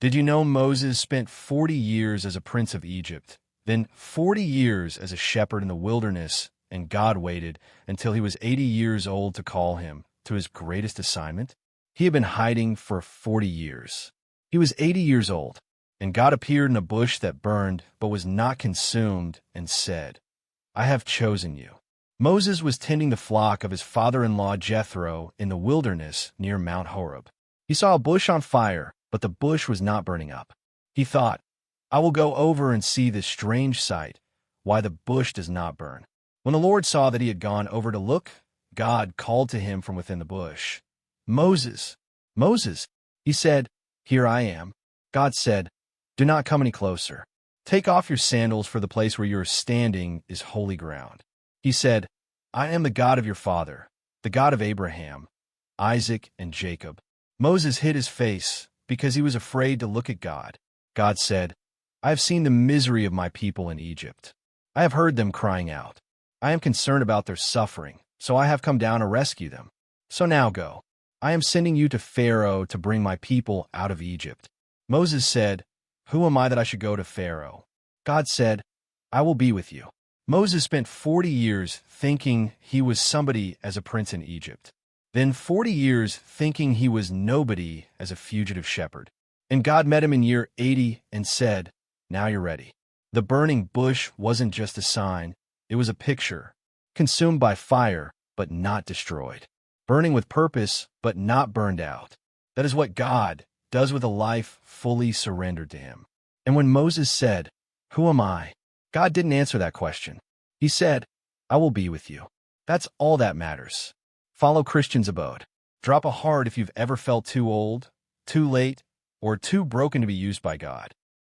Did you know Moses spent 40 years as a prince of Egypt, then 40 years as a shepherd in the wilderness, and God waited until he was 80 years old to call him to his greatest assignment? He had been hiding for 40 years. He was 80 years old, and God appeared in a bush that burned but was not consumed and said, "I have chosen you." Moses was tending the flock of his father-in-law Jethro in the wilderness near Mount Horeb. He saw a bush on fire, but the bush was not burning up. He thought, "I will go over and see this strange sight, why the bush does not burn." When the Lord saw that he had gone over to look, God called to him from within the bush, "Moses, Moses." He said, "Here I am." God said, "Do not come any closer. Take off your sandals, for the place where you are standing is holy ground." He said, "I am the God of your father, the God of Abraham, Isaac, and Jacob." Moses hid his face because he was afraid to look at God. God said, "I have seen the misery of my people in Egypt. I have heard them crying out. I am concerned about their suffering, so I have come down to rescue them. So now go. I am sending you to Pharaoh to bring my people out of Egypt." Moses said, "Who am I that I should go to Pharaoh?" God said, "I will be with you." Moses spent 40 years thinking he was somebody as a prince in Egypt, then 40 years thinking he was nobody as a fugitive shepherd. And God met him in year 80 and said, "Now you're ready." The burning bush wasn't just a sign, it was a picture, consumed by fire, but not destroyed, burning with purpose, but not burned out. That is what God does with a life fully surrendered to him. And when Moses said, "Who am I?" God didn't answer that question. He said, "I will be with you." That's all that matters. Follow Christian's Abode. Drop a heart if you've ever felt too old, too late, or too broken to be used by God.